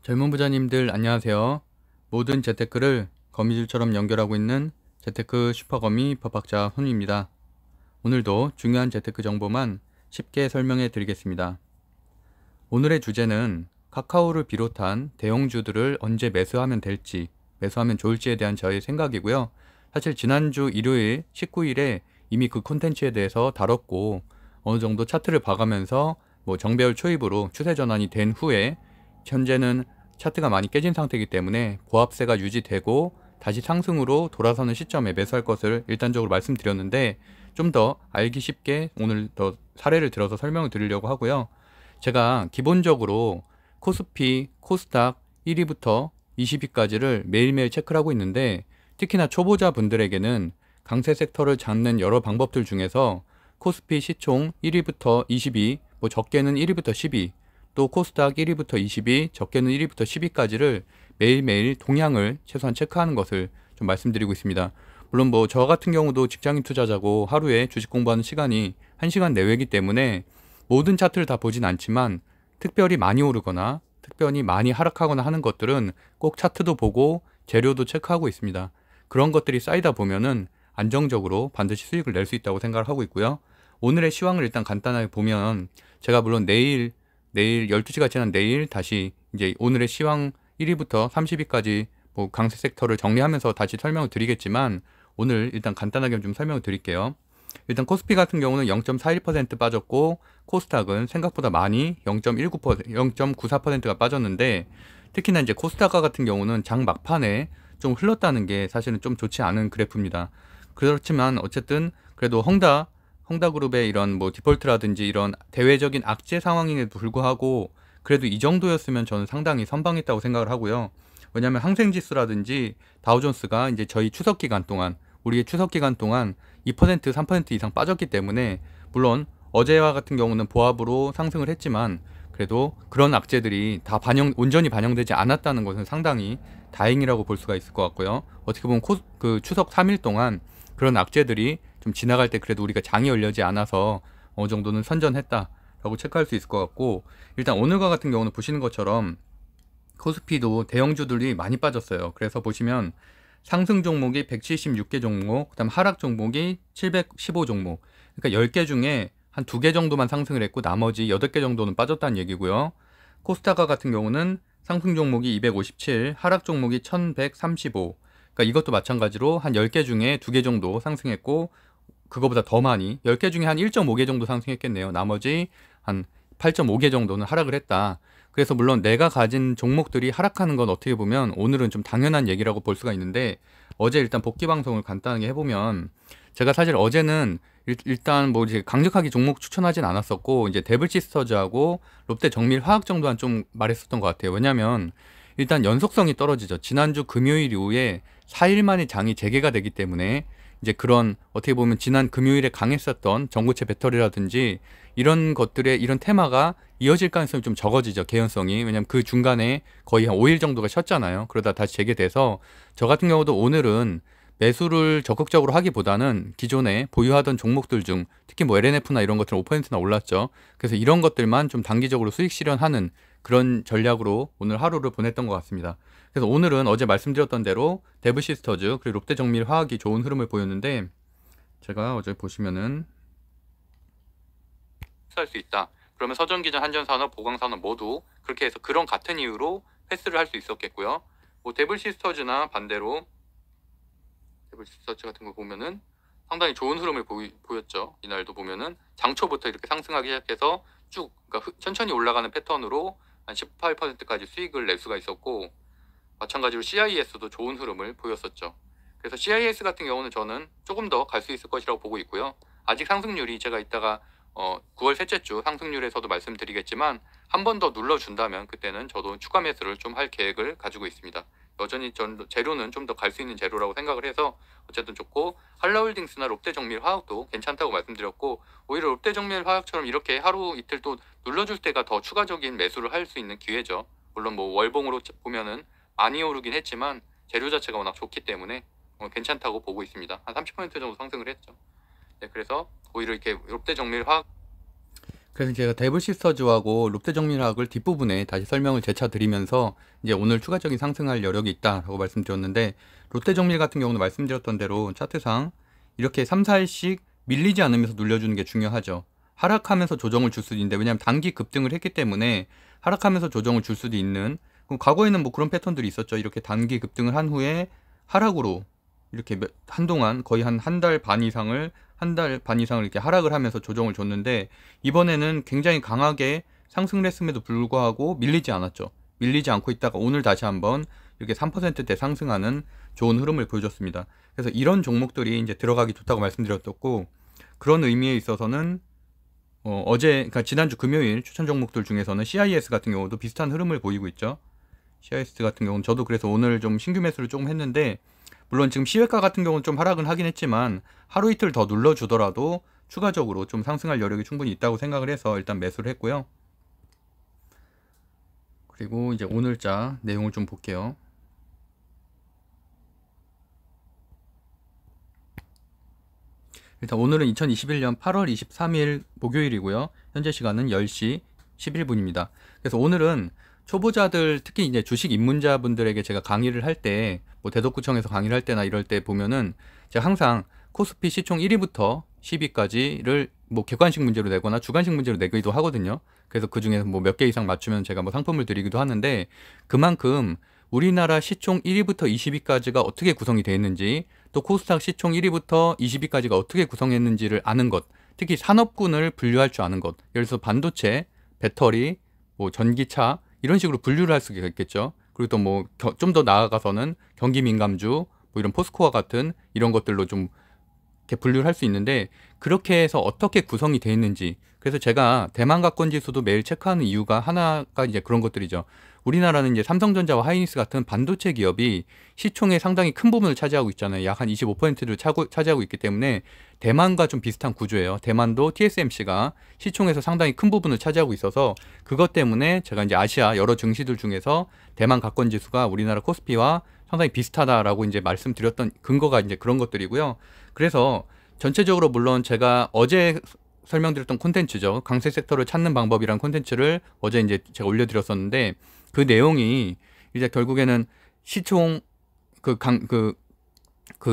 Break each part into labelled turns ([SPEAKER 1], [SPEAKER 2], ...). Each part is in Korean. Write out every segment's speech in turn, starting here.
[SPEAKER 1] 젊은 부자님들 안녕하세요. 모든 재테크를 거미줄처럼 연결하고 있는 재테크 슈퍼거미 법학자 손입니다. 오늘도 중요한 재테크 정보만 쉽게 설명해 드리겠습니다. 오늘의 주제는 카카오를 비롯한 대형주들을 언제 매수하면 될지, 매수하면 좋을지에 대한 저의 생각이고요. 사실 지난주 일요일 19일에 이미 그 콘텐츠에 대해서 다뤘고, 어느 정도 차트를 봐가면서 정배열 초입으로 추세 전환이 된 후에 현재는 차트가 많이 깨진 상태이기 때문에 보합세가 유지되고 다시 상승으로 돌아서는 시점에 매수할 것을 일단적으로 말씀드렸는데, 좀 더 알기 쉽게 오늘 더 사례를 들어서 설명을 드리려고 하고요. 제가 기본적으로 코스피, 코스닥 1위부터 20위까지를 매일매일 체크를 하고 있는데, 특히나 초보자 분들에게는 강세 섹터를 잡는 여러 방법들 중에서 코스피 시총 1위부터 20위, 적게는 1위부터 10위, 또 코스닥 1위부터 20위, 적게는 1위부터 10위까지를 매일매일 동향을 최소한 체크하는 것을 좀 말씀드리고 있습니다. 물론 저 같은 경우도 직장인 투자자고 하루에 주식 공부하는 시간이 1시간 내외이기 때문에 모든 차트를 다 보진 않지만, 특별히 많이 오르거나 특별히 많이 하락하거나 하는 것들은 꼭 차트도 보고 재료도 체크하고 있습니다. 그런 것들이 쌓이다 보면은 안정적으로 반드시 수익을 낼 수 있다고 생각을 하고 있고요. 오늘의 시황을 일단 간단하게 보면, 제가 물론 내일 12시가 지난 내일 다시 이제 오늘의 시황 1위부터 30위까지 강세 섹터를 정리하면서 다시 설명을 드리겠지만, 오늘 일단 간단하게 좀 설명을 드릴게요. 일단 코스피 같은 경우는 0.41% 빠졌고, 코스닥은 생각보다 많이 0.94%가 빠졌는데, 특히나 이제 코스닥 같은 경우는 장 막판에 좀 흘렀다는 게 사실은 좀 좋지 않은 그래프입니다. 그렇지만 어쨌든 그래도 헝다그룹의 이런 디폴트라든지 이런 대외적인 악재 상황임에도 불구하고 그래도 이 정도였으면 저는 상당히 선방했다고 생각을 하고요. 왜냐하면 항생지수라든지 다우존스가 이제 저희 추석 기간 동안, 우리의 추석 기간 동안 2%, 3% 이상 빠졌기 때문에, 물론 어제와 같은 경우는 보합으로 상승을 했지만 그래도 그런 악재들이 다 온전히 반영되지 않았다는 것은 상당히 다행이라고 볼 수가 있을 것 같고요. 어떻게 보면 그 추석 3일 동안 그런 악재들이 좀 지나갈 때 그래도 우리가 장이 열리지 않아서 어느 정도는 선전했다라고 체크할 수 있을 것 같고, 일단 오늘과 같은 경우는 보시는 것처럼 코스피도 대형주들이 많이 빠졌어요. 그래서 보시면 상승 종목이 176개 종목, 그다음 하락 종목이 715 종목. 그러니까 10개 중에 한 2개 정도만 상승을 했고 나머지 8개 정도는 빠졌다는 얘기고요. 코스닥 같은 경우는 상승 종목이 257, 하락 종목이 1135. 그러니까 이것도 마찬가지로 한 10개 중에 2개 정도 상승했고, 그거보다 더 많이 10개 중에 한 1.5개 정도 상승했겠네요. 나머지 한 8.5개 정도는 하락을 했다. 그래서 물론 내가 가진 종목들이 하락하는 건 어떻게 보면 오늘은 좀 당연한 얘기라고 볼 수가 있는데, 어제 일단 복귀 방송을 간단하게 해보면, 제가 사실 어제는 일단 이제 강력하게 종목 추천하진 않았었고, 이제 데블시스터즈하고 롯데 정밀화학 정도만 좀 말했었던 것 같아요. 왜냐면 일단 연속성이 떨어지죠. 지난주 금요일 이후에 4일 만에 장이 재개가 되기 때문에, 이제 그런 어떻게 보면 지난 금요일에 강했었던 전고체 배터리라든지 이런 것들의 이런 테마가 이어질 가능성이 좀 적어지죠. 개연성이. 왜냐면 그 중간에 거의 한 5일 정도가 쉬었잖아요. 그러다 다시 재개돼서, 저 같은 경우도 오늘은 매수를 적극적으로 하기보다는 기존에 보유하던 종목들 중 특히 LNF나 이런 것들은 5%나 올랐죠. 그래서 이런 것들만 좀 단기적으로 수익 실현하는 그런 전략으로 오늘 하루를 보냈던 것 같습니다. 그래서 오늘은 어제 말씀드렸던 대로 데브시스터즈 그리고 롯데정밀화학이 좋은 흐름을 보였는데, 제가 어제 보시면은 할 수 있다. 그러면 서전기전, 한전산업, 보강산업 모두 그렇게 해서 그런 같은 이유로 패스를 할 수 있었겠고요. 데블시스터즈나 반대로 데블시스터즈 같은 거 보면은 상당히 좋은 흐름을 보였죠. 이날도 보면은 장초부터 이렇게 상승하기 시작해서 쭉 그러니까 천천히 올라가는 패턴으로 한 18%까지 수익을 낼 수가 있었고, 마찬가지로 CIS도 좋은 흐름을 보였었죠. 그래서 CIS 같은 경우는 저는 조금 더 갈 수 있을 것이라고 보고 있고요. 아직 상승률이 제가 이따가 9월 셋째 주 상승률에서도 말씀드리겠지만, 한 번 더 눌러준다면 그때는 저도 추가 매수를 좀 할 계획을 가지고 있습니다. 여전히 재료는 좀 더 갈 수 있는 재료라고 생각을 해서 어쨌든 좋고, 한라홀딩스나 롯데정밀화학도 괜찮다고 말씀드렸고, 오히려 롯데정밀화학처럼 이렇게 하루 이틀 또 눌러줄 때가 더 추가적인 매수를 할 수 있는 기회죠. 물론 월봉으로 보면은 많이 오르긴 했지만 재료 자체가 워낙 좋기 때문에 괜찮다고 보고 있습니다. 한 30% 정도 상승을 했죠. 네, 그래서 오히려 이렇게 롯데정밀화학, 그래서 제가 데블시스터즈하고 롯데정밀화학을 뒷부분에 다시 설명을 재차 드리면서 이제 오늘 추가적인 상승할 여력이 있다라고 말씀드렸는데, 롯데정밀 같은 경우는 말씀드렸던 대로 차트상 이렇게 3, 4일씩 밀리지 않으면서 눌려주는 게 중요하죠. 하락하면서 조정을 줄 수도 있는데, 왜냐하면 단기 급등을 했기 때문에 하락하면서 조정을 줄 수도 있는, 그럼 과거에는 뭐 그런 패턴들이 있었죠. 이렇게 단기 급등을 한 후에 하락으로 이렇게 한동안 거의 한 달 반 이상을 이렇게 하락을 하면서 조정을 줬는데, 이번에는 굉장히 강하게 상승을 했음에도 불구하고 밀리지 않았죠. 밀리지 않고 있다가 오늘 다시 한번 이렇게 3%대 상승하는 좋은 흐름을 보여줬습니다. 그래서 이런 종목들이 이제 들어가기 좋다고 말씀드렸었고, 그런 의미에 있어서는 그러니까 지난주 금요일 추천 종목들 중에서는 CIS 같은 경우도 비슷한 흐름을 보이고 있죠. CIS 같은 경우는 저도 그래서 오늘 좀 신규 매수를 조금 했는데, 물론 지금 시외가 같은 경우는 좀 하락은 하긴 했지만 하루 이틀 더 눌러주더라도 추가적으로 좀 상승할 여력이 충분히 있다고 생각을 해서 일단 매수를 했고요. 그리고 이제 오늘자 내용을 좀 볼게요. 일단 오늘은 2021년 8월 23일 목요일이고요. 현재 시간은 10시 11분입니다. 그래서 오늘은 초보자들, 특히 이제 주식 입문자분들에게 제가 강의를 할 때, 뭐 대덕구청에서 강의를 할 때나 이럴 때 보면은 제가 항상 코스피 시총 1위부터 10위까지를 뭐 객관식 문제로 내거나 주관식 문제로 내기도 하거든요. 그래서 그 중에서 뭐 몇 개 이상 맞추면 제가 뭐 상품을 드리기도 하는데, 그만큼 우리나라 시총 1위부터 20위까지가 어떻게 구성이 되어 있는지, 또 코스닥 시총 1위부터 20위까지가 어떻게 구성했는지를 아는 것, 특히 산업군을 분류할 줄 아는 것, 예를 들어서 반도체, 배터리, 뭐 전기차 이런 식으로 분류를 할 수가 있겠죠. 그리고 또 뭐 좀 더 나아가서는 경기 민감주, 뭐 이런 포스코와 같은 이런 것들로 좀 이렇게 분류를 할 수 있는데, 그렇게 해서 어떻게 구성이 되어 있는지, 그래서 제가 대만 가권 지수도 매일 체크하는 이유가 하나가 이제 그런 것들이죠. 우리나라는 이제 삼성전자와 하이닉스 같은 반도체 기업이 시총의 상당히 큰 부분을 차지하고 있잖아요. 약 한 25%를 차지하고 있기 때문에 대만과 좀 비슷한 구조예요. 대만도 TSMC가 시총에서 상당히 큰 부분을 차지하고 있어서, 그것 때문에 제가 이제 아시아 여러 증시들 중에서 대만 가권 지수가 우리나라 코스피와 상당히 비슷하다라고 이제 말씀드렸던 근거가 이제 그런 것들이고요. 그래서 전체적으로 물론 제가 어제 설명드렸던 콘텐츠죠. 강세 섹터를 찾는 방법이란 콘텐츠를 어제 이제 제가 올려드렸었는데, 그 내용이 이제 결국에는 시총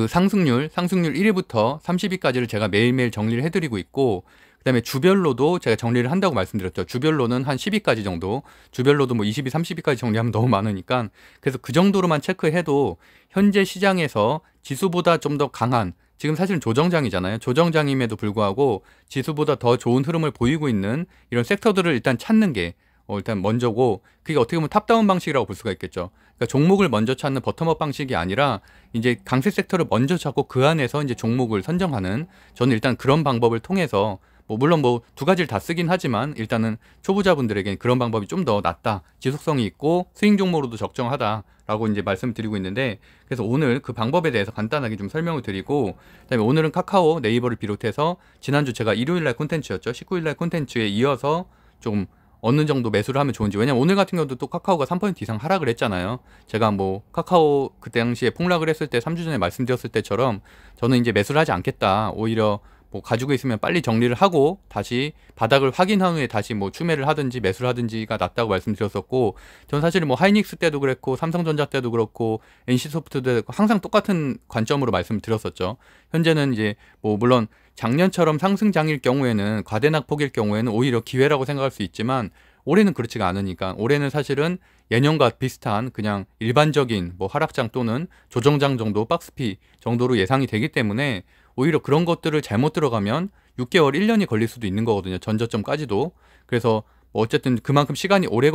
[SPEAKER 1] 상승률 1위부터 30위까지를 제가 매일매일 정리를 해드리고 있고, 그다음에 주별로도 제가 정리를 한다고 말씀드렸죠. 주별로는 한 10위까지 정도, 주별로도 뭐 20위, 30위까지 정리하면 너무 많으니까, 그래서 그 정도로만 체크해도 현재 시장에서 지수보다 좀 더 강한, 지금 사실은 조정장이잖아요. 조정장임에도 불구하고 지수보다 더 좋은 흐름을 보이고 있는 이런 섹터들을 일단 찾는 게 일단 먼저고, 그게 어떻게 보면 탑다운 방식이라고 볼 수가 있겠죠. 그러니까 종목을 먼저 찾는 버텀업 방식이 아니라 이제 강세 섹터를 먼저 찾고 그 안에서 이제 종목을 선정하는, 저는 일단 그런 방법을 통해서 뭐 물론 뭐 두 가지를 다 쓰긴 하지만 일단은 초보자분들에겐 그런 방법이 좀 더 낫다, 지속성이 있고 스윙 종목으로도 적정하다라고 이제 말씀드리고 있는데, 그래서 오늘 그 방법에 대해서 간단하게 좀 설명을 드리고, 그다음에 오늘은 카카오, 네이버를 비롯해서 지난주 제가 일요일날 콘텐츠였죠. 19일날 콘텐츠에 이어서 좀 어느 정도 매수를 하면 좋은지, 왜냐면 오늘 같은 경우도 또 카카오가 3% 이상 하락을 했잖아요. 제가 뭐 카카오 그때 당시에 폭락을 했을 때 3주 전에 말씀드렸을 때처럼 저는 이제 매수를 하지 않겠다, 오히려 뭐 가지고 있으면 빨리 정리를 하고 다시 바닥을 확인한 후에 다시 뭐 추매를 하든지 매수를 하든지가 낫다고 말씀드렸었고, 저는 사실 뭐 하이닉스 때도 그랬고 삼성전자 때도 그렇고 NC소프트도 그렇고 항상 똑같은 관점으로 말씀드렸었죠. 현재는 이제 뭐 물론 작년처럼 상승장일 경우에는 과대낙폭일 경우에는 오히려 기회라고 생각할 수 있지만, 올해는 그렇지가 않으니까, 올해는 사실은 예년과 비슷한 그냥 일반적인 뭐 하락장 또는 조정장 정도, 박스피 정도로 예상이 되기 때문에, 오히려 그런 것들을 잘못 들어가면 6개월, 1년이 걸릴 수도 있는 거거든요. 전저점까지도. 그래서 뭐 어쨌든 그만큼 시간이 오래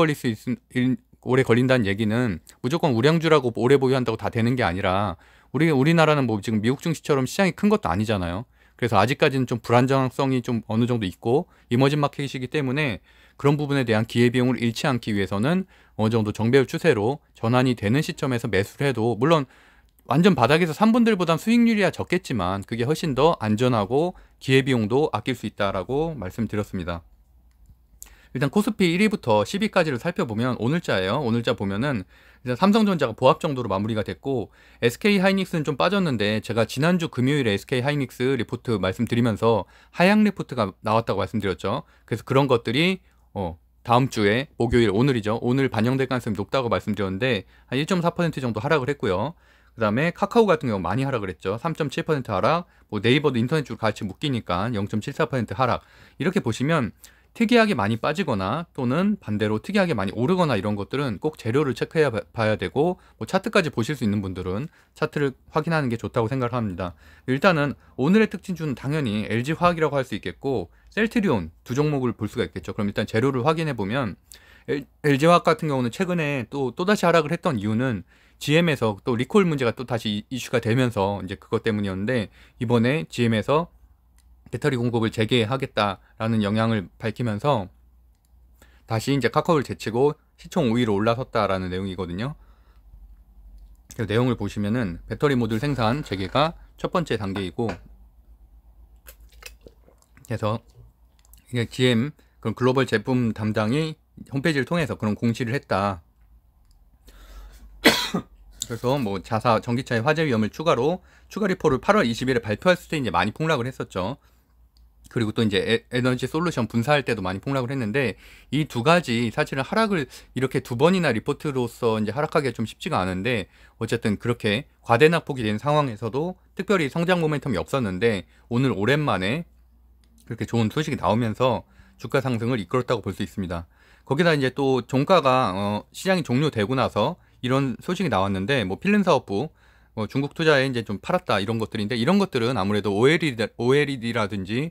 [SPEAKER 1] 오래 걸린다는 얘기는 무조건 우량주라고 오래 보유한다고 다 되는 게 아니라, 우리나라는 뭐 지금 미국 증시처럼 시장이 큰 것도 아니잖아요. 그래서 아직까지는 좀 불안정성이 좀 어느 정도 있고 이머징 마켓이기 때문에, 그런 부분에 대한 기회비용을 잃지 않기 위해서는 어느 정도 정배열 추세로 전환이 되는 시점에서 매수를 해도, 물론 완전 바닥에서 3분들보단 수익률이야 적겠지만 그게 훨씬 더 안전하고 기회비용도 아낄 수 있다라고 말씀드렸습니다. 일단 코스피 1위부터 10위까지를 살펴보면 오늘자예요. 오늘자 보면은 일단 삼성전자가 보합 정도로 마무리가 됐고, SK하이닉스는 좀 빠졌는데 제가 지난주 금요일에 SK하이닉스 리포트 말씀드리면서 하향 리포트가 나왔다고 말씀드렸죠. 그래서 그런 것들이 다음 주에 목요일, 오늘이죠. 오늘 반영될 가능성이 높다고 말씀드렸는데 한 1.4% 정도 하락을 했고요. 그 다음에 카카오 같은 경우 많이 하락을 했죠. 3.7% 하락, 뭐 네이버도 인터넷 줄 같이 묶이니까 0.74% 하락. 이렇게 보시면 특이하게 많이 빠지거나 또는 반대로 특이하게 많이 오르거나 이런 것들은 꼭 재료를 체크해 봐야 되고, 뭐 차트까지 보실 수 있는 분들은 차트를 확인하는 게 좋다고 생각을 합니다. 일단은 오늘의 특징주는 당연히 LG화학이라고 할 수 있겠고, 셀트리온 두 종목을 볼 수가 있겠죠. 그럼 일단 재료를 확인해 보면 LG화학 같은 경우는 최근에 또다시 하락을 했던 이유는 GM에서 또 리콜 문제가 또 다시 이슈가 되면서 이제 그것 때문이었는데, 이번에 GM에서 배터리 공급을 재개하겠다라는 영향을 밝히면서 다시 이제 카카오를 제치고 시총 5위로 올라섰다라는 내용이거든요. 그 내용을 보시면은 배터리 모듈 생산 재개가 첫 번째 단계이고, 그래서 이게 GM 그런 글로벌 제품 담당이 홈페이지를 통해서 그런 공시를 했다. 그래서 뭐 자사 전기차의 화재 위험을 추가 리포를 8월 20일에 발표할 때 이제 많이 폭락을 했었죠. 그리고 또 이제 에너지 솔루션 분사할 때도 많이 폭락을 했는데, 이 두 가지 사실은 하락을 이렇게 두 번이나 리포트로서 이제 하락하기가 좀 쉽지가 않은데, 어쨌든 그렇게 과대낙폭이 된 상황에서도 특별히 성장 모멘텀이 없었는데 오늘 오랜만에 그렇게 좋은 소식이 나오면서 주가 상승을 이끌었다고 볼 수 있습니다. 거기다 이제 또 종가가 시장이 종료되고 나서 이런 소식이 나왔는데, 뭐 필름 사업부 중국 투자에 이제 좀 팔았다 이런 것들인데, 이런 것들은 아무래도 OLED라든지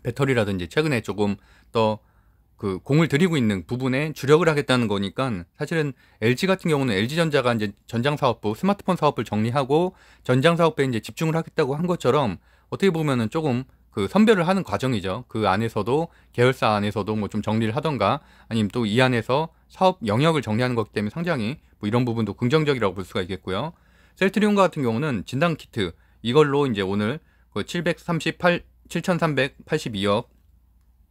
[SPEAKER 1] 배터리라든지 최근에 조금 더 그 공을 들이고 있는 부분에 주력을 하겠다는 거니까, 사실은 LG 같은 경우는 LG전자가 이제 전장 사업부 스마트폰 사업을 정리하고 전장 사업에 이제 집중을 하겠다고 한 것처럼 어떻게 보면은 조금 그 선별을 하는 과정이죠. 그 안에서도 계열사 안에서도 뭐 좀 정리를 하던가, 아니면 또 이 안에서 사업 영역을 정리하는 거기 때문에 상당히 뭐 이런 부분도 긍정적이라고 볼 수가 있겠고요. 셀트리온과 같은 경우는 진단 키트 이걸로 이제 오늘 그 782억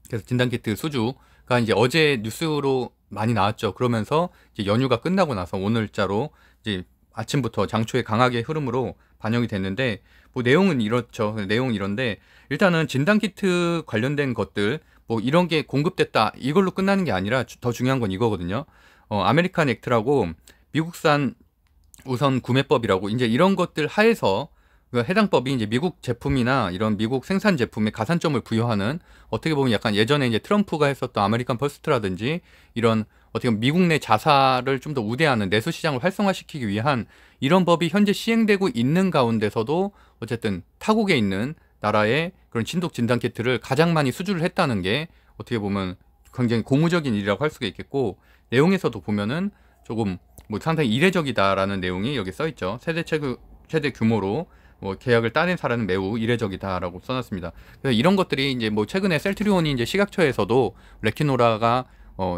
[SPEAKER 1] 그래서 진단 키트 수주가 이제 어제 뉴스로 많이 나왔죠. 그러면서 이제 연휴가 끝나고 나서 오늘자로 이제 아침부터 장초의 강하게 흐름으로 반영이 됐는데, 뭐 내용은 이렇죠. 내용은 이런데, 일단은 진단 키트 관련된 것들 뭐 이런 게 공급됐다 이걸로 끝나는 게 아니라 더 중요한 건 이거거든요. 아메리칸 액트라고 미국산 우선 구매법이라고 이제 이런 것들 하에서 그 해당 법이 이제 미국 제품이나 이런 미국 생산 제품에 가산점을 부여하는, 어떻게 보면 약간 예전에 이제 트럼프가 했었던 아메리칸 퍼스트라든지 이런 어떻게 보면 미국 내 자사를 좀 더 우대하는 내수 시장을 활성화시키기 위한 이런 법이 현재 시행되고 있는 가운데서도 어쨌든 타국에 있는 나라의 그런 진독 진단 키트를 가장 많이 수주를 했다는 게 어떻게 보면 굉장히 고무적인 일이라고 할 수가 있겠고, 내용에서도 보면은 조금 뭐 상당히 이례적이다라는 내용이 여기 써 있죠. 최대 규모로 뭐 계약을 따낸 사례는 매우 이례적이다라고 써놨습니다. 그래서 이런 것들이 이제 뭐 최근에 셀트리온이 이제 시각처에서도 레키노라가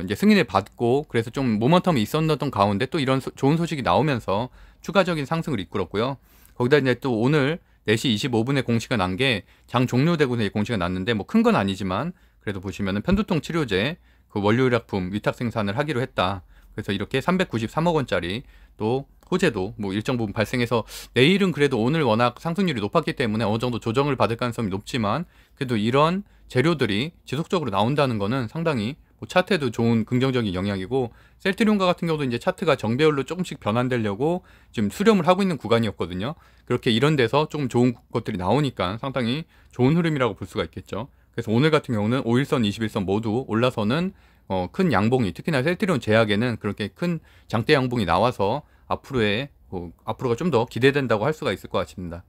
[SPEAKER 1] 이제 승인을 받고 그래서 좀 모멘텀이 있었던 가운데 또 이런 좋은 소식이 나오면서 추가적인 상승을 이끌었고요. 거기다 이제 또 오늘 4시 25분에 공시가 난 게 장 종료되고 공시가 났는데, 뭐 큰 건 아니지만 그래도 보시면은 편두통 치료제 그 원료의약품 위탁 생산을 하기로 했다. 그래서 이렇게 393억 원짜리 또 호재도 뭐 일정 부분 발생해서, 내일은 그래도 오늘 워낙 상승률이 높았기 때문에 어느 정도 조정을 받을 가능성이 높지만, 그래도 이런 재료들이 지속적으로 나온다는 거는 상당히 뭐 차트에도 좋은 긍정적인 영향이고, 셀트리온과 같은 경우도 이제 차트가 정배열로 조금씩 변환되려고 지금 수렴을 하고 있는 구간이었거든요. 그렇게 이런 데서 조금 좋은 것들이 나오니까 상당히 좋은 흐름이라고 볼 수가 있겠죠. 그래서 오늘 같은 경우는 5일선, 21선 모두 올라서는 큰 양봉이, 특히나 셀트리온 제약에는 그렇게 큰 장대 양봉이 나와서 앞으로가 좀 더 기대된다고 할 수가 있을 것 같습니다.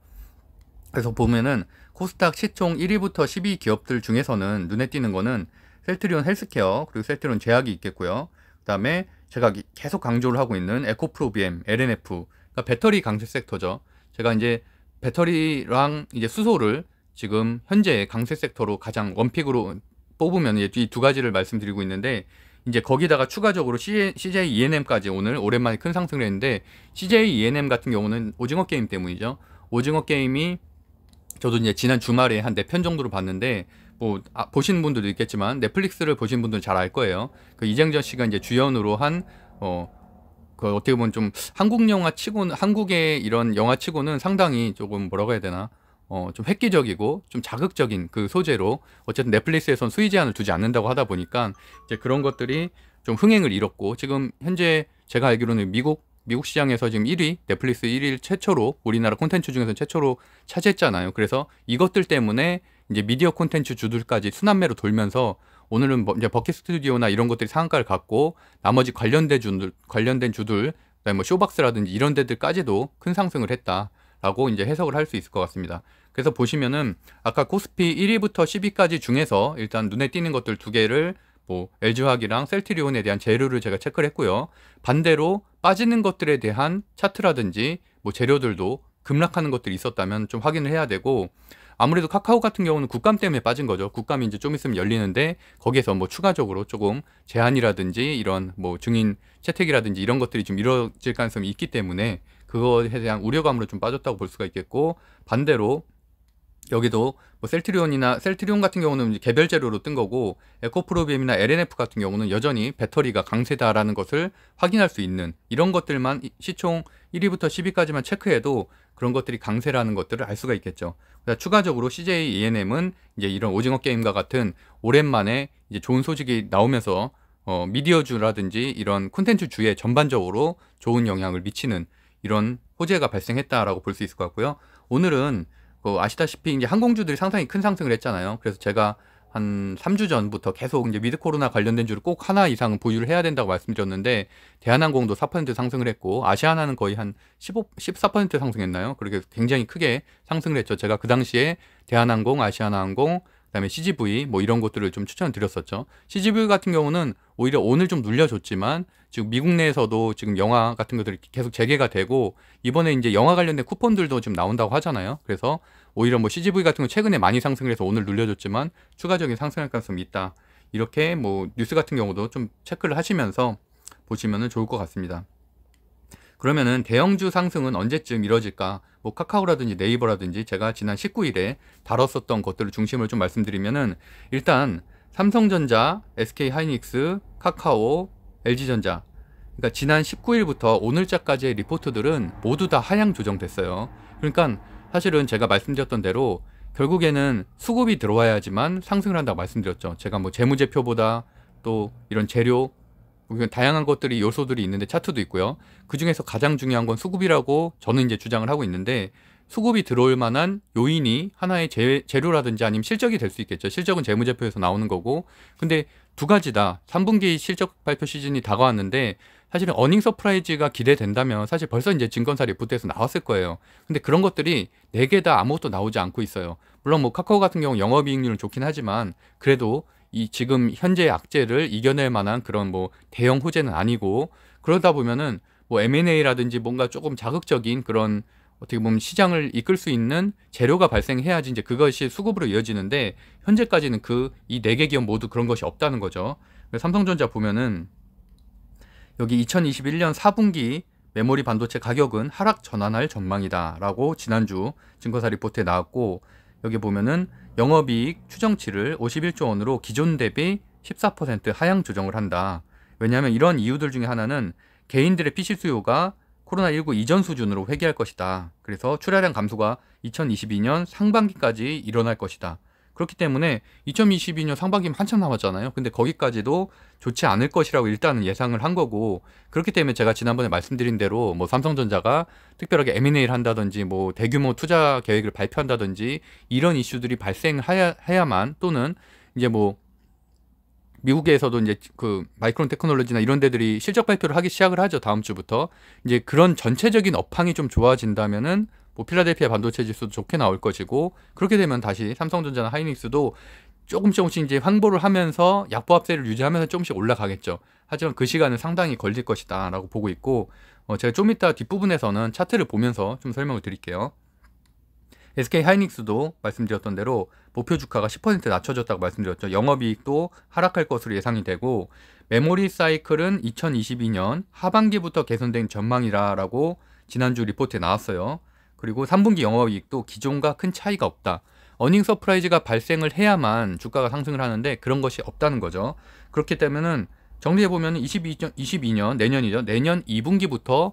[SPEAKER 1] 그래서 보면은 코스닥 시총 1위부터 10위 기업들 중에서는 눈에 띄는 거는 셀트리온 헬스케어 그리고 셀트리온 제약이 있겠고요. 그 다음에 제가 계속 강조를 하고 있는 에코프로비엠, LNF, 그러니까 배터리 강세 섹터죠. 제가 이제 배터리랑 이제 수소를 지금 현재 강세 섹터로 가장 원픽으로 뽑으면 이 두 가지를 말씀드리고 있는데, 이제 거기다가 추가적으로 CJ ENM까지 오늘 오랜만에 큰 상승을 했는데, CJ ENM 같은 경우는 오징어 게임 때문이죠. 오징어 게임이 저도 이제 지난 주말에 한 4편 정도로 봤는데, 뭐 보신 분들도 있겠지만 넷플릭스를 보신 분들은 잘 알 거예요. 그 이정재 씨가 이제 주연으로 한 그 어떻게 보면 좀 한국 영화 치고는, 한국의 이런 영화 치고는 상당히 조금 뭐라고 해야 되나, 좀 획기적이고 좀 자극적인 그 소재로 어쨌든 넷플릭스에선 수위 제한을 두지 않는다고 하다 보니까 이제 그런 것들이 좀 흥행을 이뤘고, 지금 현재 제가 알기로는 미국 시장에서 지금 1위, 넷플릭스 1위 최초로 우리나라 콘텐츠 중에서 최초로 차지했잖아요. 그래서 이것들 때문에 이제 미디어 콘텐츠 주들까지 순환매로 돌면서 오늘은 이제 버킷 스튜디오나 이런 것들이 상한가를 갖고 나머지 관련된 주들, 그다음에 뭐 쇼박스라든지 이런 데들까지도 큰 상승을 했다라고 이제 해석을 할 수 있을 것 같습니다. 그래서 보시면은 아까 코스피 1위부터 10위까지 중에서 일단 눈에 띄는 것들 두 개를 뭐 LG화학이랑 셀트리온에 대한 재료를 제가 체크를 했고요. 반대로 빠지는 것들에 대한 차트라든지 뭐 재료들도 급락하는 것들이 있었다면 좀 확인을 해야 되고, 아무래도 카카오 같은 경우는 국감 때문에 빠진 거죠. 국감이 이제 좀 있으면 열리는데 거기에서 뭐 추가적으로 조금 제한이라든지 이런 뭐 증인 채택이라든지 이런 것들이 좀 이루어질 가능성이 있기 때문에 그거에 대한 우려감으로 좀 빠졌다고 볼 수가 있겠고, 반대로 여기도 뭐 셀트리온 같은 경우는 이제 개별 재료로 뜬 거고, 에코프로비엠이나 LNF 같은 경우는 여전히 배터리가 강세다라는 것을 확인할 수 있는 이런 것들만 시총 1위부터 10위까지만 체크해도 그런 것들이 강세라는 것들을 알 수가 있겠죠. 그래서 추가적으로 CJ ENM은 이제 이런 오징어 게임과 같은 오랜만에 이제 좋은 소식이 나오면서 미디어주라든지 이런 콘텐츠 주에 전반적으로 좋은 영향을 미치는 이런 호재가 발생했다라고 볼 수 있을 것 같고요. 오늘은 아시다시피 이제 항공주들이 상당히 큰 상승을 했잖아요. 그래서 제가 한 3주 전부터 계속 이제 위드 코로나 관련된 주를 꼭 하나 이상은 보유를 해야 된다고 말씀드렸는데, 대한항공도 4% 상승을 했고, 아시아나는 거의 한 14% 상승했나요? 그렇게 굉장히 크게 상승을 했죠. 제가 그 당시에 대한항공, 아시아나항공, 그다음에 CGV 뭐 이런 것들을 좀 추천을 드렸었죠. CGV 같은 경우는 오히려 오늘 좀 눌려줬지만 지금 미국 내에서도 지금 영화 같은 것들이 계속 재개가 되고, 이번에 이제 영화 관련된 쿠폰들도 지금 나온다고 하잖아요. 그래서 오히려 뭐 CGV 같은 거 최근에 많이 상승을 해서 오늘 눌려줬지만 추가적인 상승할 가능성이 있다. 이렇게 뭐 뉴스 같은 경우도 좀 체크를 하시면서 보시면 좋을 것 같습니다. 그러면은 대형주 상승은 언제쯤 이뤄질까? 뭐 카카오라든지 네이버라든지 제가 지난 19일에 다뤘었던 것들을 중심으로 좀 말씀드리면은, 일단 삼성전자, SK하이닉스, 카카오, LG전자, 그러니까 지난 19일부터 오늘자까지의 리포트들은 모두 다 하향 조정됐어요. 그러니까 사실은 제가 말씀드렸던 대로 결국에는 수급이 들어와야지만 상승을 한다고 말씀드렸죠. 제가 뭐 재무제표보다 또 이런 재료, 다양한 것들이 요소들이 있는데 차트도 있고요. 그 중에서 가장 중요한 건 수급이라고 저는 이제 주장을 하고 있는데, 수급이 들어올 만한 요인이 하나의 재료라든지 아니면 실적이 될 수 있겠죠. 실적은 재무제표에서 나오는 거고, 근데 두 가지 다 3분기 실적 발표 시즌이 다가왔는데 사실은 어닝 서프라이즈가 기대된다면 사실 벌써 이제 증권사 리포트에서 나왔을 거예요. 근데 그런 것들이 4개 다 아무것도 나오지 않고 있어요. 물론 뭐 카카오 같은 경우 영업이익률은 좋긴 하지만 그래도 이 지금 현재 악재를 이겨낼 만한 그런 뭐 대형 호재는 아니고, 그러다 보면은 뭐 M&A라든지 뭔가 조금 자극적인 그런 어떻게 보면 시장을 이끌 수 있는 재료가 발생해야지 이제 그것이 수급으로 이어지는데, 현재까지는 이 4개 기업 모두 그런 것이 없다는 거죠. 삼성전자 보면은 여기 2021년 4분기 메모리 반도체 가격은 하락 전환할 전망이다 라고 지난주 증권사 리포트에 나왔고, 여기 보면은 영업이익 추정치를 51조 원으로 기존 대비 14% 하향 조정을 한다. 왜냐하면 이런 이유들 중에 하나는 개인들의 PC 수요가 코로나19 이전 수준으로 회귀할 것이다. 그래서 출하량 감소가 2022년 상반기까지 일어날 것이다. 그렇기 때문에 2022년 상반기면 한참 남았잖아요. 근데 거기까지도 좋지 않을 것이라고 일단은 예상을 한 거고, 그렇기 때문에 제가 지난번에 말씀드린 대로 뭐 삼성전자가 특별하게 M&A를 한다든지 뭐 대규모 투자 계획을 발표한다든지 이런 이슈들이 발생해야만, 또는 이제 뭐 미국에서도 이제 그 마이크론 테크놀로지나 이런 데들이 실적 발표를 하기 시작을 하죠. 다음 주부터. 이제 그런 전체적인 업황이 좀 좋아진다면은 뭐 필라델피아 반도체 지수도 좋게 나올 것이고, 그렇게 되면 다시 삼성전자나 하이닉스도 조금씩 이제 확보를 하면서 약보합세를 유지하면서 조금씩 올라가겠죠. 하지만 그 시간은 상당히 걸릴 것이다 라고 보고 있고, 제가 좀 이따 뒷부분에서는 차트를 보면서 좀 설명을 드릴게요. SK하이닉스도 말씀드렸던 대로 목표 주가가 10% 낮춰졌다고 말씀드렸죠. 영업이익도 하락할 것으로 예상이 되고, 메모리 사이클은 2022년 하반기부터 개선된 전망이라고 지난주 리포트에 나왔어요. 그리고 3분기 영업이익도 기존과 큰 차이가 없다. 어닝 서프라이즈가 발생을 해야만 주가가 상승을 하는데 그런 것이 없다는 거죠. 그렇기 때문에는 정리해보면 22년 내년이죠. 내년 2분기부터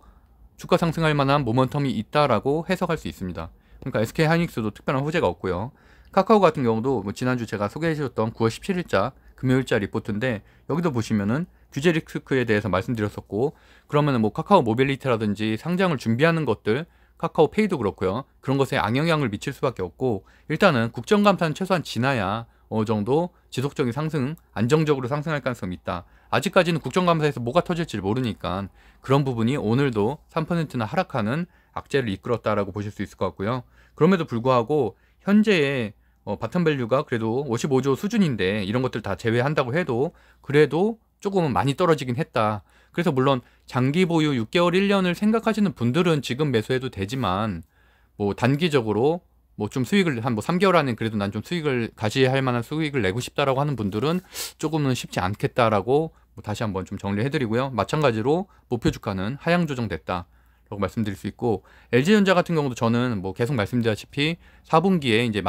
[SPEAKER 1] 주가 상승할 만한 모멘텀이 있다라고 해석할 수 있습니다. 그러니까 SK하이닉스도 특별한 호재가 없고요. 카카오 같은 경우도 뭐 지난주 제가 소개해주셨던 9월 17일자 금요일자 리포트인데 여기도 보시면은 규제 리스크에 대해서 말씀드렸었고, 그러면은 뭐 카카오 모빌리티라든지 상장을 준비하는 것들, 카카오페이도 그렇고요. 그런 것에 악영향을 미칠 수밖에 없고, 일단은 국정감사는 최소한 지나야 어느 정도 지속적인 상승, 안정적으로 상승할 가능성이 있다. 아직까지는 국정감사에서 뭐가 터질지 모르니까 그런 부분이 오늘도 3%나 하락하는 악재를 이끌었다라고 보실 수 있을 것 같고요. 그럼에도 불구하고 현재의 바텀 밸류가 그래도 55조 수준인데 이런 것들 다 제외한다고 해도 그래도 조금은 많이 떨어지긴 했다. 그래서 물론 장기 보유 6개월 1년을 생각하시는 분들은 지금 매수해도 되지만 뭐 단기적으로 뭐 좀 수익을 한 뭐 3개월 안에 그래도 난 좀 수익을 가져야 할 만한 수익을 내고 싶다라고 하는 분들은 조금은 쉽지 않겠다라고 뭐 다시 한번 좀 정리해 드리고요. 마찬가지로 목표 주가는 하향 조정됐다 라고 말씀드릴 수 있고, LG전자 같은 경우도 저는 뭐 계속 말씀드렸다시피 4분기에 이제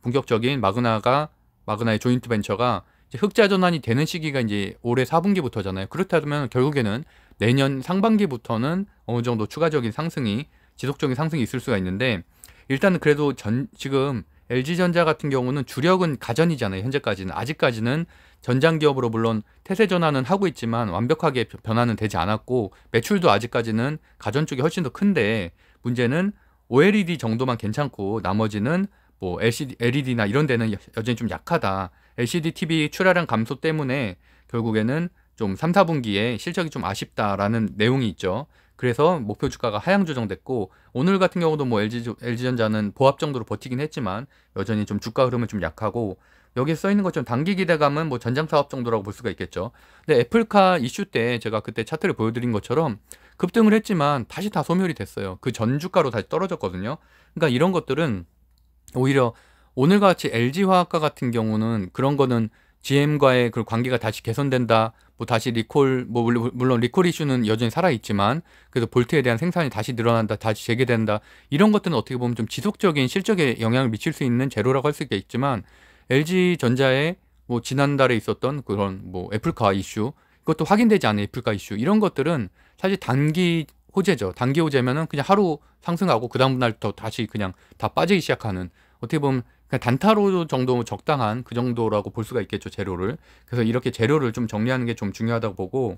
[SPEAKER 1] 본격적인 마그나의 조인트 벤처가 이제 흑자 전환이 되는 시기가 이제 올해 4분기부터잖아요. 그렇다면 결국에는 내년 상반기부터는 어느 정도 추가적인 상승이, 지속적인 상승이 있을 수가 있는데, 일단은 그래도 지금 LG전자 같은 경우는 주력은 가전이잖아요. 현재까지는. 아직까지는 전장기업으로 물론 태세 전환은 하고 있지만 완벽하게 변화는 되지 않았고, 매출도 아직까지는 가전 쪽이 훨씬 더 큰데, 문제는 OLED 정도만 괜찮고 나머지는 뭐 LED나 이런 데는 여전히 좀 약하다. LCD TV 출하량 감소 때문에 결국에는 좀 3, 4분기에 실적이 좀 아쉽다라는 내용이 있죠. 그래서 목표 주가가 하향 조정됐고, 오늘 같은 경우도 뭐 LG전자는 보합 정도로 버티긴 했지만 여전히 좀 주가 흐름은 좀 약하고, 여기에 써 있는 것처럼 단기 기대감은 뭐 전장 사업 정도라고 볼 수가 있겠죠. 근데 애플카 이슈 때 제가 그때 차트를 보여드린 것처럼 급등을 했지만 다시 다 소멸이 됐어요. 그 전 주가로 다시 떨어졌거든요. 그러니까 이런 것들은 오히려 오늘과 같이 LG화학과 같은 경우는 그런 거는 GM과의 그 관계가 다시 개선된다, 뭐 다시 리콜, 뭐 물론 리콜 이슈는 여전히 살아있지만 그래도 볼트에 대한 생산이 다시 늘어난다, 다시 재개된다, 이런 것들은 어떻게 보면 좀 지속적인 실적에 영향을 미칠 수 있는 재료라고 할 수 있겠지만, LG전자의 뭐 지난달에 있었던 그런 뭐 애플카 이슈, 그것도 확인되지 않은 애플카 이슈, 이런 것들은 사실 단기 호재죠. 단기 호재면은 그냥 하루 상승하고 그 다음날부터 다시 그냥 다 빠지기 시작하는, 어떻게 보면 그냥 단타로 정도 적당한 그 정도라고 볼 수가 있겠죠, 재료를. 그래서 이렇게 재료를 좀 정리하는 게 좀 중요하다고 보고,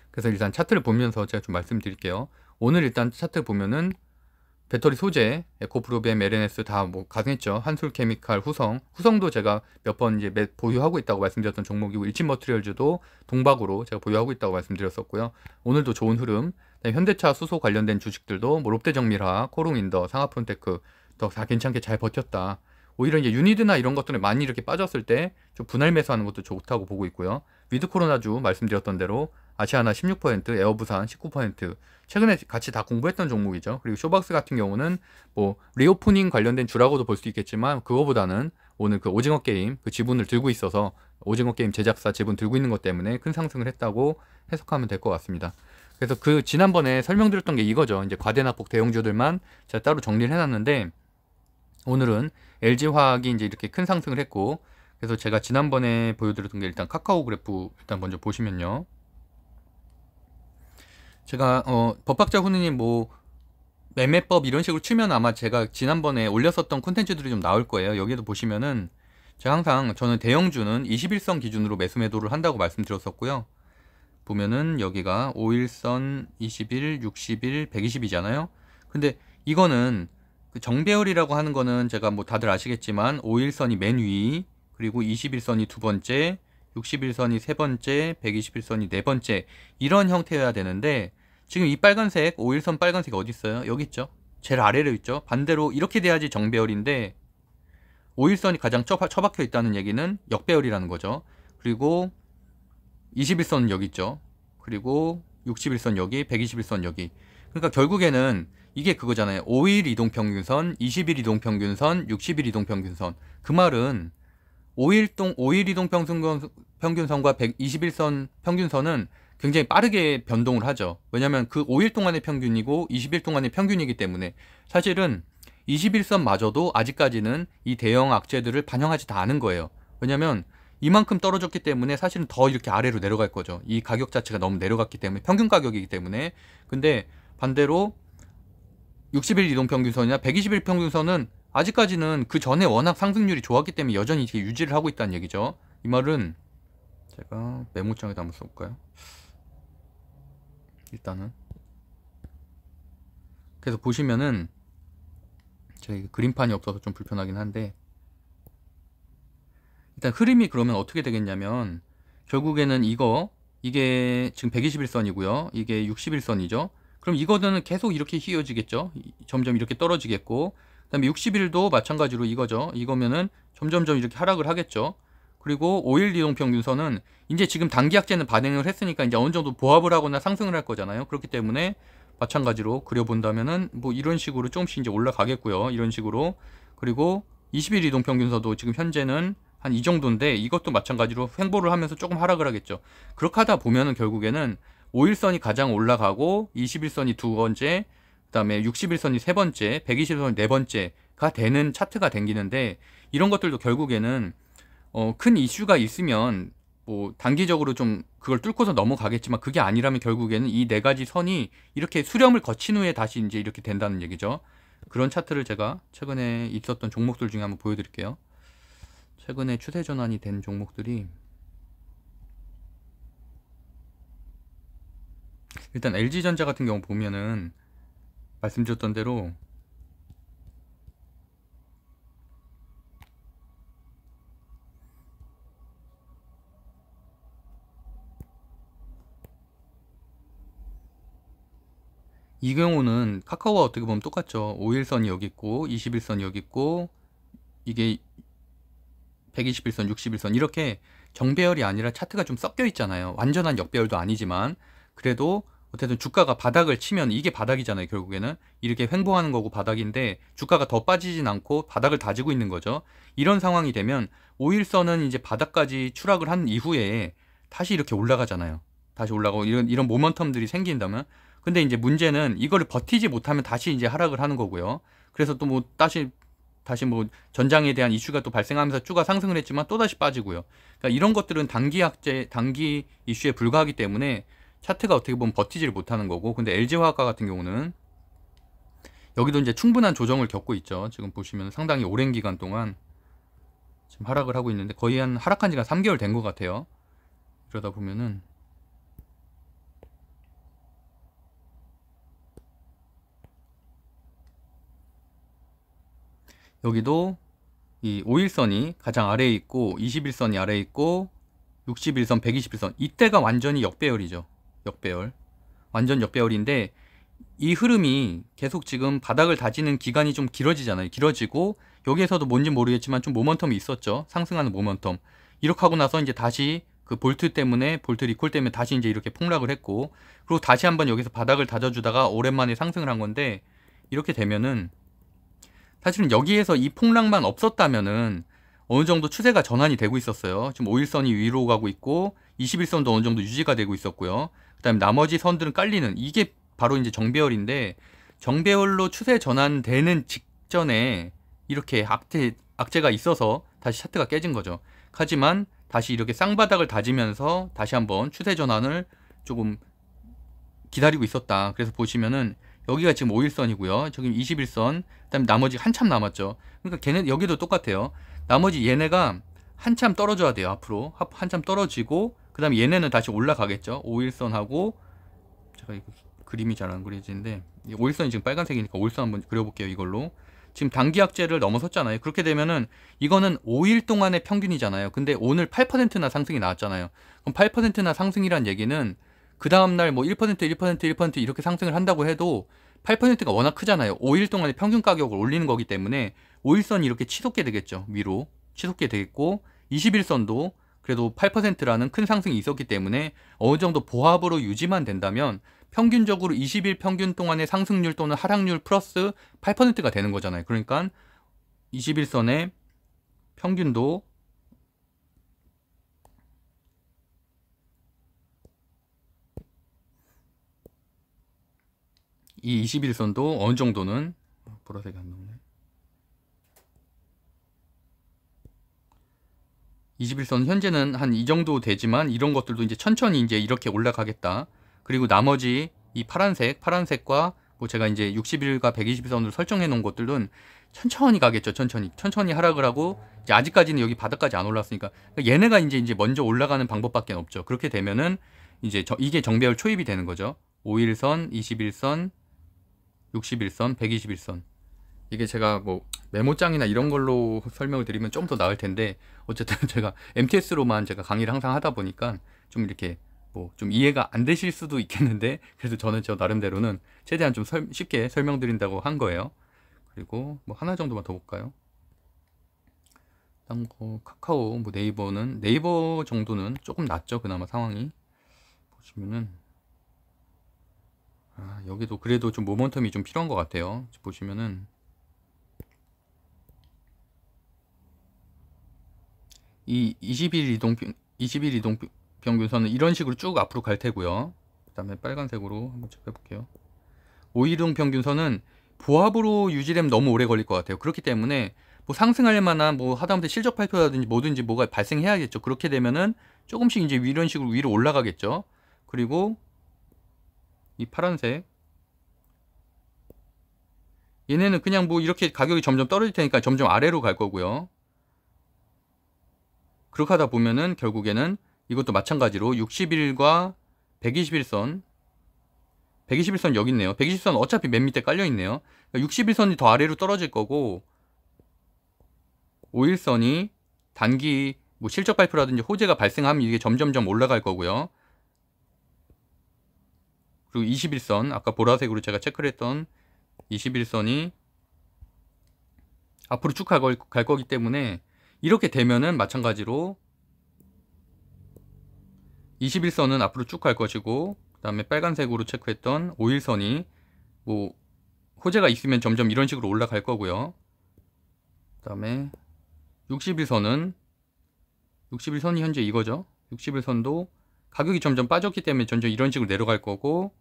[SPEAKER 1] 그래서 일단 차트를 보면서 제가 좀 말씀드릴게요. 오늘 일단 차트 보면은 배터리 소재, 에코프로비엠, LNS 다 뭐 가능했죠. 한솔케미칼, 후성도 제가 몇 번 이제 보유하고 있다고 말씀드렸던 종목이고, 일진머티리얼즈도 동박으로 제가 보유하고 있다고 말씀드렸었고요. 오늘도 좋은 흐름. 현대차 수소 관련된 주식들도 뭐 롯데정밀화, 코롱인더, 상하프론테크 다 괜찮게 잘 버텼다. 오히려 이제 유니드나 이런 것들이 많이 이렇게 빠졌을 때 좀 분할 매수하는 것도 좋다고 보고 있고요. 위드코로나주 말씀드렸던 대로 아시아나 16%, 에어부산 19%, 최근에 같이 다 공부했던 종목이죠. 그리고 쇼박스 같은 경우는 뭐 리오프닝 관련된 주라고도 볼 수 있겠지만, 그거보다는 오늘 그 오징어 게임 그 지분을 들고 있어서, 오징어 게임 제작사 지분 들고 있는 것 때문에 큰 상승을 했다고 해석하면 될 것 같습니다. 그래서 그 지난번에 설명드렸던 게 이거죠. 이제 과대납폭 대형주들만 제가 따로 정리를 해놨는데, 오늘은 LG화학이 이제 이렇게 큰 상승을 했고, 그래서 제가 지난번에 보여드렸던 게 일단 카카오 그래프 일단 먼저 보시면요. 제가 법학자 훈우님 뭐 매매법 이런 식으로 치면 아마 제가 지난번에 올렸었던 콘텐츠들이 좀 나올 거예요. 여기도 보시면은 제가 항상 저는 대형주는 21선 기준으로 매수 매도를 한다고 말씀드렸었고요. 보면은 여기가 5일선 20일, 60일, 120이잖아요. 근데 이거는 그 정배열이라고 하는 거는 제가 뭐 다들 아시겠지만 5일선이 맨 위, 그리고 21선이 두 번째, 61선이 세 번째, 121선이 네 번째, 이런 형태여야 되는데, 지금 이 빨간색 5일선 빨간색이 어디 있어요? 여기 있죠. 제일 아래로 있죠. 반대로 이렇게 돼야지 정배열인데 5일선이 가장 처박혀 있다는 얘기는 역배열이라는 거죠. 그리고 21선 여기 있죠. 그리고 61선 여기, 121선 여기. 그러니까 결국에는 이게 그거잖아요. 5일 이동평균선, 20일 이동평균선, 60일 이동평균선. 그 말은 5일 이동평균선과 121선 평균선은 굉장히 빠르게 변동을 하죠. 왜냐하면 그 5일 동안의 평균이고 20일 동안의 평균이기 때문에, 사실은 21선마저도 아직까지는 이 대형 악재들을 반영하지 다 않은 거예요. 왜냐면 이만큼 떨어졌기 때문에 사실은 더 이렇게 아래로 내려갈 거죠. 이 가격 자체가 너무 내려갔기 때문에, 평균 가격이기 때문에. 근데 반대로 60일 이동평균선이나 120일 평균선은 아직까지는 그 전에 워낙 상승률이 좋았기 때문에 여전히 이렇게 유지를 하고 있다는 얘기죠. 이 말은 제가 메모장에다 한번 써볼까요? 일단은 그래서 보시면은 저희 그림판이 없어서 좀 불편하긴 한데, 일단 흐름이 그러면 어떻게 되겠냐면 결국에는 이게 지금 121선이고요 이게 61선이죠. 그럼 이거는 계속 이렇게 휘어지겠죠. 점점 이렇게 떨어지겠고, 그 다음에 60일도 마찬가지로 이거죠. 이거면은 점점점 이렇게 하락을 하겠죠. 그리고 5일 이동평균선은 이제 지금 단기약재는 반응을 했으니까 이제 어느 정도 보합을 하거나 상승을 할 거잖아요. 그렇기 때문에 마찬가지로 그려본다면은 뭐 이런 식으로 조금씩 이제 올라가겠고요. 이런 식으로. 그리고 20일 이동평균선도 지금 현재는 한 이 정도인데 이것도 마찬가지로 횡보를 하면서 조금 하락을 하겠죠. 그렇게 하다 보면은 결국에는 5일선이 가장 올라가고 21선이 두 번째, 그 다음에 61선이 세 번째, 120선이 네 번째가 되는 차트가 생기는데, 이런 것들도 결국에는 큰 이슈가 있으면 뭐 단기적으로 좀 그걸 뚫고서 넘어가겠지만, 그게 아니라면 결국에는 이 네 가지 선이 이렇게 수렴을 거친 후에 다시 이제 이렇게 된다는 얘기죠. 그런 차트를 제가 최근에 있었던 종목들 중에 한번 보여드릴게요. 최근에 추세 전환이 된 종목들이, 일단 LG전자 같은 경우 보면은 말씀드렸던 대로 이 경우는 카카오와 어떻게 보면 똑같죠. 5일선이 여기 있고 21선이 여기 있고 이게 121선, 61선 이렇게 정배열이 아니라 차트가 좀 섞여 있잖아요. 완전한 역배열도 아니지만 그래도 어쨌든 주가가 바닥을 치면 이게 바닥이잖아요. 결국에는 이렇게 횡보하는 거고 바닥인데 주가가 더 빠지진 않고 바닥을 다지고 있는 거죠. 이런 상황이 되면 5일선은 이제 바닥까지 추락을 한 이후에 다시 이렇게 올라가잖아요. 다시 올라가고 이런 모멘텀들이 생긴다면, 근데 이제 문제는 이거를 버티지 못하면 다시 이제 하락을 하는 거고요. 그래서 또 뭐 다시 뭐 전장에 대한 이슈가 또 발생하면서 주가 상승을 했지만 또다시 빠지고요. 그러니까 이런 것들은 단기 이슈에 불과하기 때문에 차트가 어떻게 보면 버티지를 못하는 거고, 근데 LG화학과 같은 경우는 여기도 이제 충분한 조정을 겪고 있죠. 지금 보시면 상당히 오랜 기간 동안 지금 하락을 하고 있는데 거의 한 하락한 지가 3개월 된 것 같아요. 그러다 보면은 여기도 이 5일선이 가장 아래에 있고 21선이 아래에 있고 61선, 121선 이때가 완전히 역배열이죠. 역배열. 완전 역배열인데 이 흐름이 계속 지금 바닥을 다지는 기간이 좀 길어지잖아요. 길어지고 여기에서도 뭔지 모르겠지만 좀 모멘텀이 있었죠. 상승하는 모멘텀. 이렇게 하고 나서 이제 다시 그 볼트 리콜 때문에 다시 이제 이렇게 폭락을 했고, 그리고 다시 한번 여기서 바닥을 다져주다가 오랜만에 상승을 한 건데, 이렇게 되면은 사실은 여기에서 이 폭락만 없었다면은 어느 정도 추세가 전환이 되고 있었어요. 지금 5일선이 위로 가고 있고 21선도 어느 정도 유지가 되고 있었고요. 그 다음에 나머지 선들은 깔리는, 이게 바로 이제 정배열인데, 정배열로 추세 전환되는 직전에 이렇게 악재가 있어서 다시 차트가 깨진 거죠. 하지만 다시 이렇게 쌍바닥을 다지면서 다시 한번 추세 전환을 조금 기다리고 있었다. 그래서 보시면은 여기가 지금 5일선이고요. 저기 21선, 그다음에 나머지 한참 남았죠. 그러니까 걔네 여기도 똑같아요. 나머지 얘네가 한참 떨어져야 돼요. 앞으로 한참 떨어지고 그 다음에 얘네는 다시 올라가겠죠. 5일선하고, 제가 이거 그림이 잘 안 그려지는데 5일선이 지금 빨간색이니까 5일선 한번 그려볼게요. 이걸로 지금 단기약재를 넘어섰잖아요. 그렇게 되면은 이거는 5일 동안의 평균이잖아요. 근데 오늘 8%나 상승이 나왔잖아요. 그럼 8%나 상승이란 얘기는 그 다음날 뭐 1%, 1% 이렇게 상승을 한다고 해도 8%가 워낙 크잖아요. 5일 동안의 평균 가격을 올리는 거기 때문에 5일선이 이렇게 치솟게 되겠죠. 위로 치솟게 되겠고, 21선도 그래도 8%라는 큰 상승이 있었기 때문에 어느 정도 보합으로 유지만 된다면 평균적으로 20일 평균 동안의 상승률 또는 하락률 플러스 8%가 되는 거잖아요. 그러니까 21선의 평균도 이 21선도 어느 정도는, 보라색이 안 나오네. 21선 현재는 한 이 정도 되지만 이런 것들도 이제 천천히 이제 이렇게 올라가겠다. 그리고 나머지 이 파란색과 뭐 제가 이제 60일과 120일선으로 설정해 놓은 것들은 천천히 가겠죠. 천천히 하락을 하고 이제 아직까지는 여기 바닥까지 안 올랐으니까 얘네가 이제 먼저 올라가는 방법밖에 없죠. 그렇게 되면은 이제 이게 정배열 초입이 되는 거죠. 5일선, 21선, 61선, 121선. 이게 제가 뭐 메모장이나 이런 걸로 설명을 드리면 좀 더 나을 텐데 어쨌든 제가 MTS로만 제가 강의를 항상 하다 보니까 좀 이렇게 뭐 좀 이해가 안 되실 수도 있겠는데 그래도 저는 저 나름대로는 최대한 좀 쉽게 설명드린다고 한 거예요. 그리고 뭐 하나 정도만 더 볼까요? 다음 거 카카오, 뭐 네이버 정도는 조금 낫죠. 그나마 상황이 보시면은 여기도 그래도 좀 모멘텀이 좀 필요한 것 같아요. 보시면은 이 20일 이동 평균선은 이런 식으로 쭉 앞으로 갈 테고요. 그 다음에 빨간색으로 한번 체크해 볼게요. 5일 이동 평균선은 보합으로 유지되면 너무 오래 걸릴 것 같아요. 그렇기 때문에 뭐 상승할 만한 뭐 하다못해 실적 발표라든지 뭐든지 뭐가 발생해야겠죠. 그렇게 되면은 조금씩 이제 이런 식으로 위로 올라가겠죠. 그리고 이 파란색 얘네는 그냥 뭐 이렇게 가격이 점점 떨어질 테니까 점점 아래로 갈 거고요. 그렇게 하다 보면은 결국에는 이것도 마찬가지로 60일과 121선 121선 여기 있네요. 120선 어차피 맨 밑에 깔려 있네요. 그러니까 61선이 더 아래로 떨어질 거고 5일선이 단기 뭐 실적 발표라든지 호재가 발생하면 이게 점점점 올라갈 거고요. 그리고 21선 아까 보라색으로 제가 체크를 했던 21선이 앞으로 쭉 갈 거기 때문에 이렇게 되면은 마찬가지로 21선은 앞으로 쭉 갈 것이고 그 다음에 빨간색으로 체크했던 5일선이 뭐 호재가 있으면 점점 이런 식으로 올라갈 거고요. 그 다음에 61선이 현재 이거죠. 61선도 가격이 점점 빠졌기 때문에 점점 이런 식으로 내려갈 거고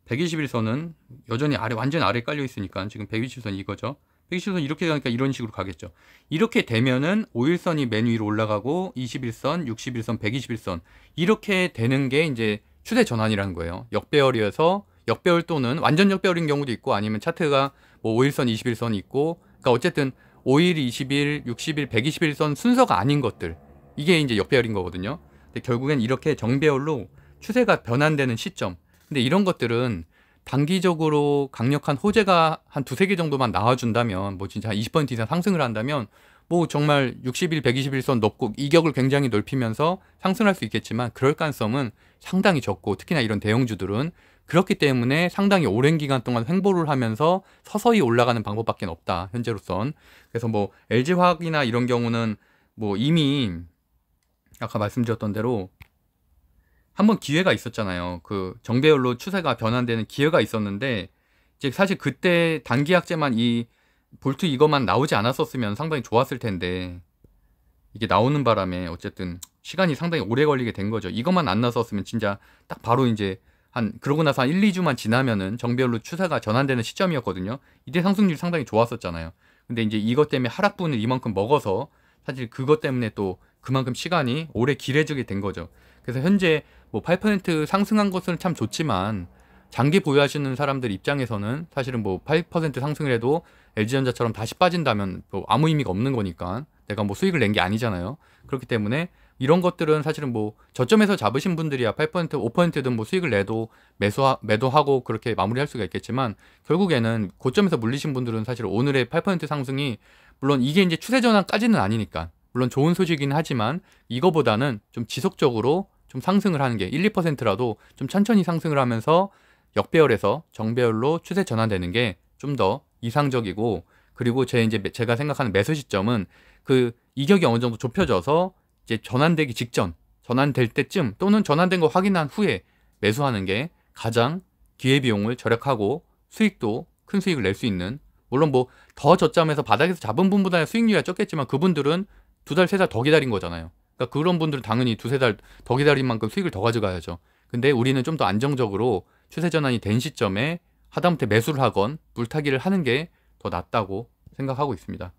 [SPEAKER 1] 121선은 여전히 완전 아래 깔려 있으니까 지금 120선 이거죠. 120선 이렇게 가니까 이런 식으로 가겠죠. 이렇게 되면은 5일선이 맨 위로 올라가고 21선, 61선, 121선 이렇게 되는 게 이제 추세 전환이라는 거예요. 역배열이어서 역배열 또는 완전 역배열인 경우도 있고 아니면 차트가 뭐 5일선, 21선 있고 그러니까 어쨌든 5일, 20일, 60일, 120일선 순서가 아닌 것들 이게 이제 역배열인 거거든요. 근데 결국엔 이렇게 정배열로 추세가 변환되는 시점 근데 이런 것들은 단기적으로 강력한 호재가 한 두세 개 정도만 나와준다면 뭐 진짜 20% 이상 상승을 한다면 뭐 정말 60일, 120일선 높고 이격을 굉장히 넓히면서 상승할 수 있겠지만 그럴 가능성은 상당히 적고 특히나 이런 대형주들은 그렇기 때문에 상당히 오랜 기간 동안 횡보를 하면서 서서히 올라가는 방법밖에 없다 현재로선. 그래서 뭐 LG화학이나 이런 경우는 뭐 이미 아까 말씀드렸던 대로 한번 기회가 있었잖아요. 그 정배열로 추세가 변환되는 기회가 있었는데 이제 사실 그때 단기 약재만 이 볼트 이것만 나오지 않았었으면 상당히 좋았을 텐데 이게 나오는 바람에 어쨌든 시간이 상당히 오래 걸리게 된 거죠. 이것만 안 나섰으면 진짜 딱 바로 이제 그러고 나서 한 1, 2주만 지나면은 정배열로 추세가 전환되는 시점이었거든요. 이때 상승률이 상당히 좋았었잖아요. 근데 이제 이것 때문에 하락분을 이만큼 먹어서 사실 그것 때문에 또 그만큼 시간이 오래 길어지게 된 거죠. 그래서 현재 뭐 8% 상승한 것은 참 좋지만 장기 보유하시는 사람들 입장에서는 사실은 뭐 8% 상승을 해도 LG전자처럼 다시 빠진다면 뭐 아무 의미가 없는 거니까 내가 뭐 수익을 낸 게 아니잖아요. 그렇기 때문에 이런 것들은 사실은 뭐 저점에서 잡으신 분들이야 8% 5%든 뭐 수익을 내도 매도하고 그렇게 마무리할 수가 있겠지만 결국에는 고점에서 물리신 분들은 사실 오늘의 8% 상승이 물론 이게 이제 추세 전환까지는 아니니까 물론 좋은 소식이긴 하지만 이거보다는 좀 지속적으로 좀 상승을 하는 게 1, 2%라도 좀 천천히 상승을 하면서 역배열에서 정배열로 추세 전환되는 게 좀 더 이상적이고 그리고 제가 생각하는 매수 시점은 그 이격이 어느 정도 좁혀져서 이제 전환되기 직전, 전환될 때쯤 또는 전환된 거 확인한 후에 매수하는 게 가장 기회비용을 절약하고 수익도 큰 수익을 낼 수 있는 물론 뭐 더 저점에서 바닥에서 잡은 분보다는 수익률이 적겠지만 그분들은 2달, 3달 더 기다린 거잖아요. 그러니까 그런 분들은 당연히 2-3달 더 기다린 만큼 수익을 더 가져가야죠. 근데 우리는 좀 더 안정적으로 추세 전환이 된 시점에 하다못해 매수를 하건 물타기를 하는 게 더 낫다고 생각하고 있습니다.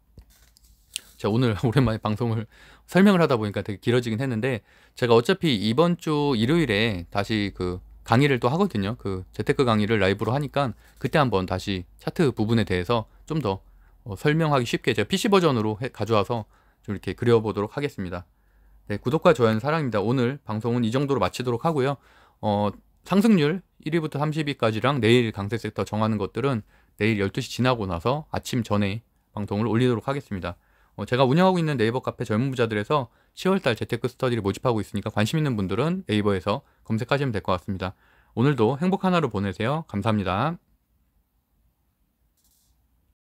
[SPEAKER 1] 제가 오늘 오랜만에 방송을 설명을 하다 보니까 되게 길어지긴 했는데, 제가 어차피 이번 주 일요일에 다시 그 강의를 또 하거든요. 그 재테크 강의를 라이브로 하니까 그때 한번 다시 차트 부분에 대해서 좀 더 설명하기 쉽게 제가 PC 버전으로 가져와서 좀 이렇게 그려보도록 하겠습니다. 네, 구독과 좋아요는 사랑입니다. 오늘 방송은 이 정도로 마치도록 하고요. 상승률 1위부터 30위까지랑 내일 강세 섹터 정하는 것들은 내일 12시 지나고 나서 아침 전에 방송을 올리도록 하겠습니다. 제가 운영하고 있는 네이버 카페 젊은 부자들에서 10월달 재테크 스터디를 모집하고 있으니까 관심 있는 분들은 네이버에서 검색하시면 될 것 같습니다. 오늘도 행복한 하루 보내세요. 감사합니다.